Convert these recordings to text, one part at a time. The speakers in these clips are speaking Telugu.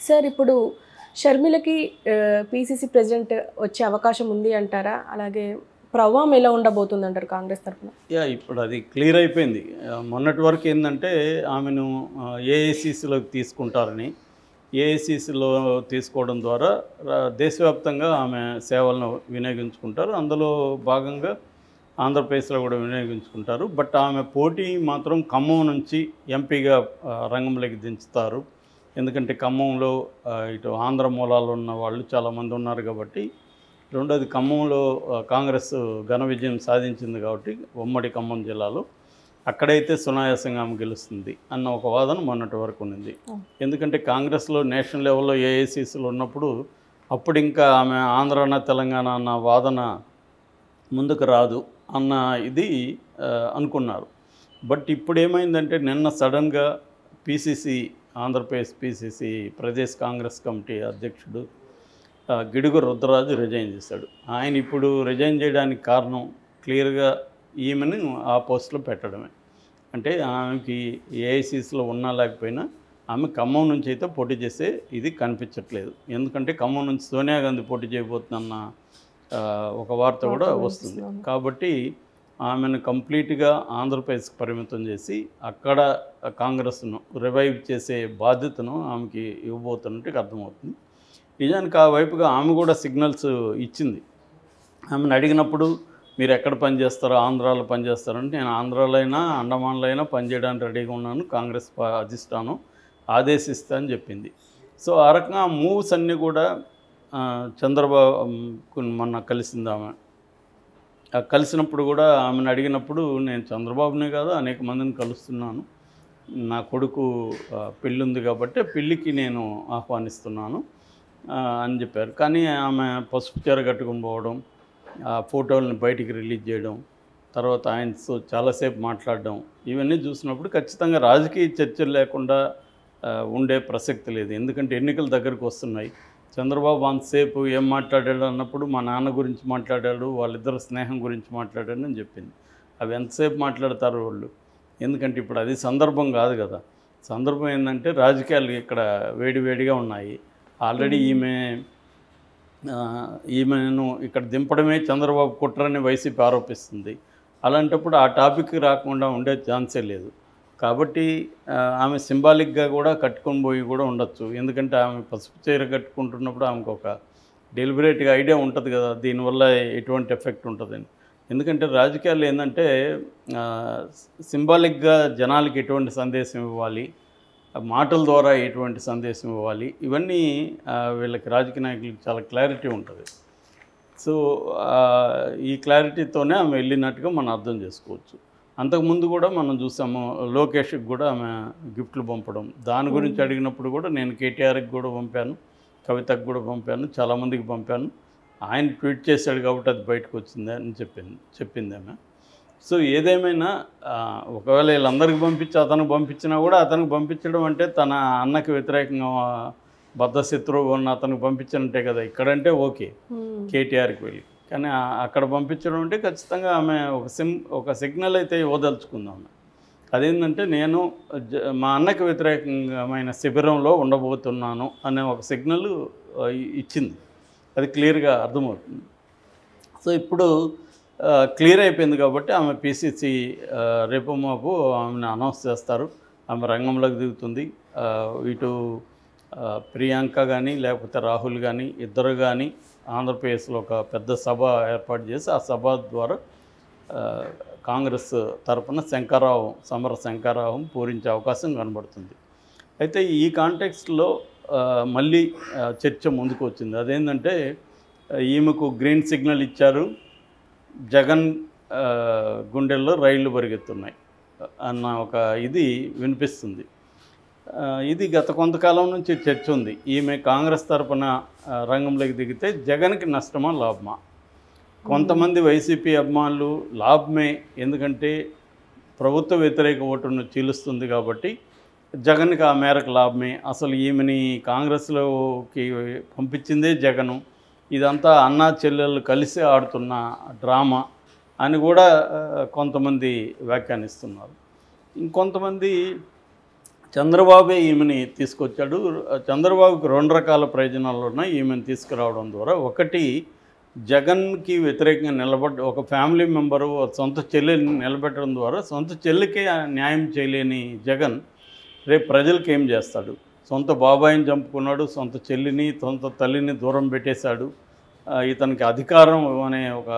సార్ ఇప్పుడు షర్మిలకి పీసీసీ ప్రెసిడెంట్ వచ్చే అవకాశం ఉంది అంటారా? అలాగే ప్రభావం ఎలా ఉండబోతుంది అంటారు కాంగ్రెస్ తరఫున? ఇప్పుడు అది క్లియర్ అయిపోయింది. మొన్నటి వరకు ఏంటంటే ఆమెను ఏఐసిసిలోకి తీసుకుంటారని, ఏఐసిసిలో తీసుకోవడం ద్వారా దేశవ్యాప్తంగా ఆమె సేవలను వినియోగించుకుంటారు. అందులో భాగంగా ఆంధ్రప్రదేశ్లో కూడా వినియోగించుకుంటారు. బట్ ఆమె పోటీ మాత్రం ఖమ్మం నుంచి ఎంపీగా రంగంలోకి దించుతారు. ఎందుకంటే ఖమ్మంలో ఇటు ఆంధ్ర మూలాలు ఉన్న వాళ్ళు చాలామంది ఉన్నారు కాబట్టి, రెండోది ఖమ్మంలో కాంగ్రెస్ ఘన విజయం సాధించింది కాబట్టి ఉమ్మడి ఖమ్మం జిల్లాలో అక్కడైతే సునాయాసంగా ఆమె గెలుస్తుంది అన్న ఒక వాదన మొన్నటి వరకు ఉంది. ఎందుకంటే కాంగ్రెస్లో నేషనల్ లెవెల్లో ఏఐసిసిలో ఉన్నప్పుడు అప్పుడు ఇంకా ఆమె ఆంధ్రాన తెలంగాణ అన్న వాదన ముందుకు రాదు అన్న ఇది అనుకున్నారు. బట్ ఇప్పుడు ఏమైందంటే నిన్న సడన్గా PCC Andhra Pradesh PCC Pradesh Congress committee అధ్యక్షుడు గిడుగు రుద్రరాజు రిజైన్ చేశాడు. ఆయన ఇప్పుడు రిజైన్ చేయడానికి కారణం క్లియర్గా ఈమెను ఆ పోస్టులో పెట్టడమే. అంటే ఆమెకి ఏఐసిసిలో ఉన్నా లేకపోయినా ఆమె ఖమ్మం నుంచి అయితే పోటీ చేసే ఇది కనిపించట్లేదు. ఎందుకంటే ఖమ్మం నుంచి సోనియా గాంధీ పోటీ చేయబోతుందన్న ఒక వార్త కూడా వస్తుంది. కాబట్టి ఆమెను కంప్లీట్గా ఆంధ్రప్రదేశ్కి పరిమితం చేసి అక్కడ కాంగ్రెస్ను రివైవ్ చేసే బాధ్యతను ఆమెకి ఇవ్వబోతున్నట్టు అర్థమవుతుంది. నిజానికి ఆ వైపుగా ఆమె కూడా సిగ్నల్స్ ఇచ్చింది. ఆమెను అడిగినప్పుడు మీరు ఎక్కడ పనిచేస్తారో, ఆంధ్రాలో పనిచేస్తారంటే నేను ఆంధ్రాలో అయినా అండమాన్లో అయినా పనిచేయడానికి రెడీగా ఉన్నాను, కాంగ్రెస్ అధిష్టానం ఆదేశిస్తా అని చెప్పింది. సో ఆ రకంగా మూవ్స్ అన్నీ కూడా చంద్రబాబు మొన్న కలిసింది ఆమె. కలిసినప్పుడు కూడా ఆమెను అడిగినప్పుడు నేను చంద్రబాబునే కాదు అనేక మందిని కలుస్తున్నాను, నా కొడుకు పెళ్ళి ఉంది కాబట్టి పెళ్ళికి నేను ఆహ్వానిస్తున్నాను అని చెప్పారు. కానీ ఆమె పసుపు చీర కట్టుకుని పోవడం, ఆ ఫోటోలను బయటికి రిలీజ్ చేయడం, తర్వాత ఆయనతో చాలాసేపు మాట్లాడడం, ఇవన్నీ చూసినప్పుడు ఖచ్చితంగా రాజకీయ చర్చలు లేకుండా ఉండే ప్రసక్తి లేదు. ఎందుకంటే ఎన్నికల దగ్గరకు వస్తున్నాయి. చంద్రబాబు అంతసేపు ఏం మాట్లాడాడు అన్నప్పుడు మా నాన్న గురించి మాట్లాడాడు, వాళ్ళిద్దరు స్నేహం గురించి మాట్లాడాడు అని చెప్పింది. అవి ఎంతసేపు మాట్లాడతారు వాళ్ళు? ఎందుకంటే ఇప్పుడు అది సందర్భం కాదు కదా. సందర్భం ఏంటంటే రాజకీయాలు ఇక్కడ వేడివేడిగా ఉన్నాయి. ఆల్రెడీ ఈమెను ఇక్కడ దింపడమే చంద్రబాబు కుట్రని వైసీపీ ఆరోపిస్తుంది. అలాంటప్పుడు ఆ టాపిక్ రాకుండా ఉండే ఛాన్సే లేదు. కాబట్టి ఆమె సింబాలిక్గా కూడా కట్టుకొని పోయి కూడా ఉండొచ్చు. ఎందుకంటే ఆమె పసుపు చీర కట్టుకుంటున్నప్పుడు ఆమెకు ఒక డెలిబరేట్గా ఐడియా ఉంటుంది కదా, దీనివల్ల ఎటువంటి ఎఫెక్ట్ ఉంటుందని. ఎందుకంటే రాజకీయాలు ఏంటంటే సింబాలిక్గా జనాలకి ఎటువంటి సందేశం ఇవ్వాలి, మాటల ద్వారా ఎటువంటి సందేశం ఇవ్వాలి, ఇవన్నీ వీళ్ళకి రాజకీయ నాయకులకి చాలా క్లారిటీ ఉంటుంది. సో ఈ క్లారిటీతోనే ఆమె వెళ్ళినట్టుగా మనం అర్థం చేసుకోవచ్చు. అంతకుముందు కూడా మనం చూసాము, లోకేష్కి కూడా ఆమె గిఫ్ట్లు పంపడం, దాని గురించి అడిగినప్పుడు కూడా నేను కేటీఆర్కి కూడా పంపాను, కవితకు కూడా పంపాను, చాలామందికి పంపాను, ఆయన ట్వీట్ చేశాడు కాబట్టి అది బయటకు వచ్చింది అని చెప్పింది ఆమె. సో ఏదేమైనా ఒకవేళ వీళ్ళందరికీ పంపించి అతనికి పంపించినా కూడా అతనికి పంపించడం అంటే తన అన్నకి వ్యతిరేకంగా బద్ధశత్రువుగా ఉన్న అతనికి పంపించినట్టే కదా. ఇక్కడంటే ఓకే కేటీఆర్కి వెళ్ళి, కానీ అక్కడ పంపించడం అంటే ఖచ్చితంగా ఆమె ఒక సిగ్నల్ అయితే ఇవ్వదలుచుకుందాం. అదేంటంటే నేను మా అన్నకి వ్యతిరేకమైన శిబిరంలో ఉండబోతున్నాను అనే ఒక సిగ్నల్ ఇచ్చింది. అది క్లియర్గా అర్థమవుతుంది. సో ఇప్పుడు క్లియర్ అయిపోయింది కాబట్టి ఆమె పీసీసీ రేపు మాపు ఆమెను అనౌన్స్ చేస్తారు. ఆమె రంగంలోకి దిగుతుంది. ఇటు ప్రియాంక కానీ లేకపోతే రాహుల్ కానీ ఇద్దరు కానీ ఆంధ్రప్రదేశ్లో ఒక పెద్ద సభ ఏర్పాటు చేసి ఆ సభ ద్వారా కాంగ్రెస్ తరఫున సమర శంకరావం పూరించే అవకాశం కనబడుతుంది. అయితే ఈ కాంటెక్స్ట్లో మళ్ళీ చర్చ ముందుకు వచ్చింది. అదేంటంటే ఈమెకు గ్రీన్ సిగ్నల్ ఇచ్చారు, జగన్ గుండెల్లో రైళ్లు పరిగెత్తున్నాయి అన్న ఒక ఇది వినిపిస్తుంది. ఇది గత కొంతకాలం నుంచి చర్చ ఉంది. ఈమె కాంగ్రెస్ తరఫున రంగంలోకి దిగితే జగన్కి నష్టమా లాభమా? కొంతమంది వైసీపీ అభిమానులు లాభమే, ఎందుకంటే ప్రభుత్వ వ్యతిరేక ఓటును చీలుస్తుంది కాబట్టి జగన్కి ఆ మేరకు లాభమే. అసలు ఈమెని కాంగ్రెస్లోకి పంపించిందే జగను, ఇదంతా అన్నా చెల్లెళ్ళు కలిసి ఆడుతున్న డ్రామా అని కూడా కొంతమంది వ్యాఖ్యానిస్తున్నారు. ఇంకొంతమంది చంద్రబాబే ఈమెని తీసుకొచ్చాడు. చంద్రబాబుకి 2 రకాల ప్రయోజనాలు ఉన్నాయి ఈమెను తీసుకురావడం ద్వారా. ఒకటి, జగన్కి వ్యతిరేకంగా నిలబడ్డ ఒక ఫ్యామిలీ మెంబరు సొంత చెల్లిని నిలబెట్టడం ద్వారా సొంత చెల్లికే న్యాయం చేయలేని జగన్ రేపు ప్రజలకు ఏం చేస్తాడు? సొంత బాబాయిని చంపుకున్నాడు, సొంత చెల్లిని సొంత తల్లిని దూరం పెట్టేశాడు. ఇతనికి అధికారం అనే ఒక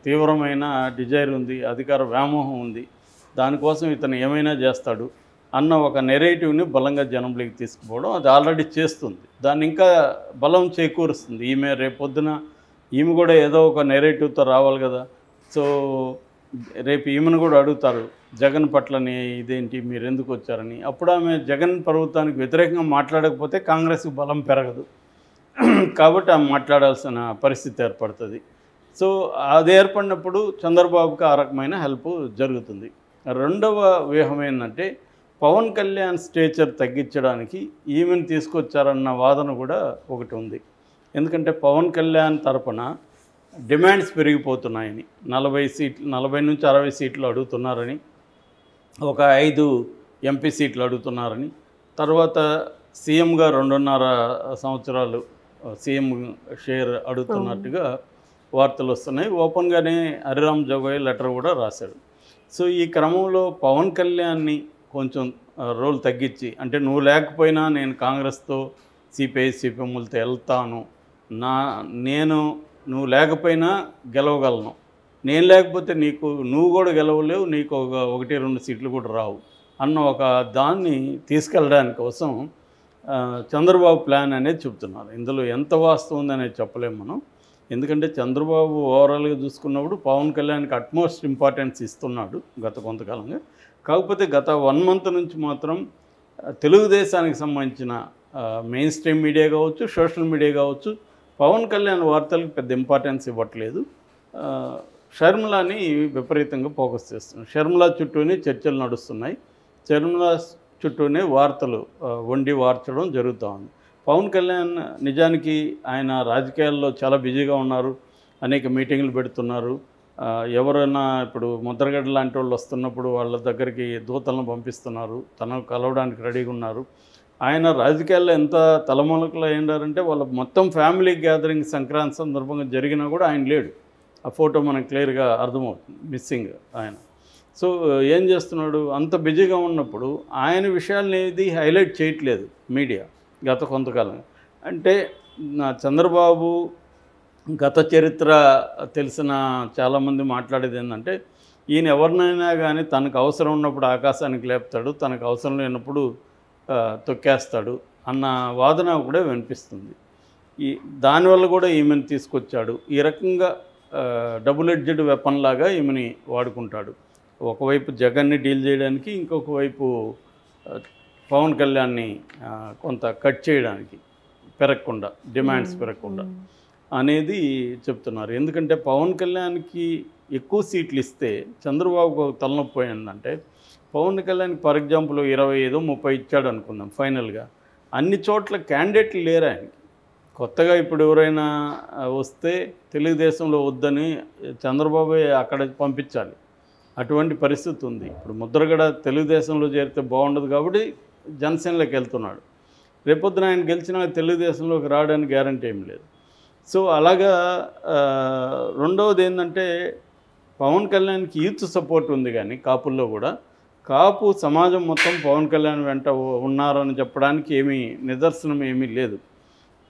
తీవ్రమైన డిజైర్ ఉంది, అధికార వ్యామోహం ఉంది, దానికోసం ఇతను ఏమైనా చేస్తాడు అన్న ఒక నెరేటివ్ని బలంగా జనంలోకి తీసుకుపోవడం అది ఆల్రెడీ చేస్తుంది. దాన్ని ఇంకా బలం చేకూరుస్తుంది. ఈమె రేపొద్దున ఈమె కూడా ఏదో ఒక నెరేటివ్తో రావాలి కదా. సో రేపు ఈమెను కూడా అడుగుతారు జగన్ పట్లని ఇదేంటి మీరు ఎందుకు వచ్చారని. అప్పుడు ఆమె జగన్ ప్రభుత్వానికి వ్యతిరేకంగా మాట్లాడకపోతే కాంగ్రెస్కి బలం పెరగదు కాబట్టి ఆమె మాట్లాడాల్సిన పరిస్థితి ఏర్పడుతుంది. సో అది ఏర్పడినప్పుడు చంద్రబాబుకి ఆ రకమైన హెల్ప్ జరుగుతుంది. రెండవ వ్యూహం ఏంటంటే పవన్ కళ్యాణ్ స్టేచర్ తగ్గించడానికి ఈమెను తీసుకొచ్చారన్న వాదన కూడా ఒకటి ఉంది. ఎందుకంటే పవన్ కళ్యాణ్ తరపున డిమాండ్స్ పెరిగిపోతున్నాయని, 40 నుంచి 60 సీట్లు అడుగుతున్నారని, ఒక 5 ఎంపీ సీట్లు అడుగుతున్నారని, తర్వాత సీఎంగా 2.5 సంవత్సరాలు సీఎం షేర్ అడుగుతున్నట్టుగా వార్తలు వస్తున్నాయి. ఓపెన్గానే హరిరామ్ జోగయ్య లెటర్ కూడా రాశాడు. సో ఈ క్రమంలో పవన్ కళ్యాణ్ని కొంచెం రోల్ తగ్గించి, అంటే నువ్వు లేకపోయినా నేను కాంగ్రెస్తో సిపిఐ సిపిఎంలతో వెళ్తాను, నువ్వు లేకపోయినా గెలవగలను, నేను లేకపోతే నువ్వు కూడా గెలవలేవు, నీకు 1-2 సీట్లు కూడా రావు అన్న ఒక దాన్ని తీసుకెళ్ళడానికి కోసం చంద్రబాబు ప్లాన్ అనేది చెప్తున్నారు. ఇందులో ఎంత వాస్తవం ఉందనేది చెప్పలేము మనం. ఎందుకంటే చంద్రబాబు ఓవరాల్గా చూసుకున్నప్పుడు పవన్ కళ్యాణ్కి అట్మోస్ట్ ఇంపార్టెన్స్ ఇస్తున్నాడు గత కొంతకాలంగా. కాకపోతే గత 1 మంత్ నుంచి మాత్రం తెలుగుదేశానికి సంబంధించిన మెయిన్ స్ట్రీమ్ మీడియా కావచ్చు, సోషల్ మీడియా కావచ్చు, పవన్ కళ్యాణ్ వార్తలకు పెద్ద ఇంపార్టెన్స్ ఇవ్వట్లేదు. షర్మిలాని విపరీతంగా ఫోకస్ చేస్తున్నారు. షర్మిలా చుట్టూనే చర్చలు నడుస్తున్నాయి. షర్మిలా చుట్టూనే వార్తలు వండి వార్చడం జరుగుతూ ఉంది. పవన్ కళ్యాణ్ నిజానికి ఆయన రాజకీయాల్లో చాలా బిజీగా ఉన్నారు, అనేక మీటింగులు పెడుతున్నారు. ఎవరైనా ఇప్పుడు ముద్రగడ్డ లాంటి వాళ్ళు వస్తున్నప్పుడు వాళ్ళ దగ్గరికి దూతలను పంపిస్తున్నారు, తనను కలవడానికి రెడీగా ఉన్నారు. ఆయన రాజకీయాల్లో ఎంత తలమునకలు అయ్యారంటే వాళ్ళ మొత్తం ఫ్యామిలీ గ్యాదరింగ్ సంక్రాంతి సందర్భంగా జరిగినా కూడా ఆయన లేడు. ఆ ఫోటో మనకు క్లియర్గా అర్థమవుతుంది, మిస్సింగ్ ఆయన. సో ఏం చేస్తున్నాడు? అంత బిజీగా ఉన్నప్పుడు ఆయన విషయాలను ఏది హైలైట్ చేయట్లేదు మీడియా గత కొంతకాలం. అంటే చంద్రబాబు గత చరిత్ర తెలిసిన చాలామంది మాట్లాడేది ఏంటంటే, ఈయన ఎవరినైనా కానీ తనకు అవసరం ఉన్నప్పుడు ఆకాశానికి లేపుతాడు, తనకు అవసరం లేనప్పుడు తొక్కేస్తాడు అన్న వాదన కూడా వినిపిస్తుంది. దానివల్ల కూడా ఈమెను తీసుకొచ్చాడు. ఈ రకంగా డబుల్ ఎడ్జెడ్ వెపన్ లాగా ఈమెని వాడుకుంటాడు. ఒకవైపు జగన్ని డీల్ చేయడానికి, ఇంకొక వైపు పవన్ కళ్యాణ్ని కొంత కట్ చేయడానికి, పెరగకుండా డిమాండ్స్ పెరగకుండా అనేది చెప్తున్నారు. ఎందుకంటే పవన్ కళ్యాణ్కి ఎక్కువ సీట్లు ఇస్తే చంద్రబాబుకు తలనొప్పి ఏంటంటే, పవన్ కళ్యాణ్కి ఫర్ ఎగ్జాంపుల్ 25-30 ఇచ్చాడు అనుకుందాం ఫైనల్గా, అన్ని చోట్ల క్యాండిడేట్లు లేరు ఆయనకి. కొత్తగా ఇప్పుడు ఎవరైనా వస్తే తెలుగుదేశంలో వద్దని చంద్రబాబు అక్కడ పంపించాలి, అటువంటి పరిస్థితి ఉంది. ఇప్పుడు ముద్రగడ తెలుగుదేశంలో చేరితే బాగుండదు కాబట్టి జనసేనలోకి వెళ్తున్నాడు. రేపొద్దున ఆయన గెలిచినా తెలుగుదేశంలోకి రావడానికి గ్యారంటీ ఏం లేదు. సో అలాగా రెండవది ఏంటంటే, పవన్ కళ్యాణ్కి యూత్ సపోర్ట్ ఉంది, కానీ కాపుల్లో కూడా కాపు సమాజం మొత్తం పవన్ కళ్యాణ్ వెంట ఉన్నారని చెప్పడానికి నిదర్శనం ఏమీ లేదు.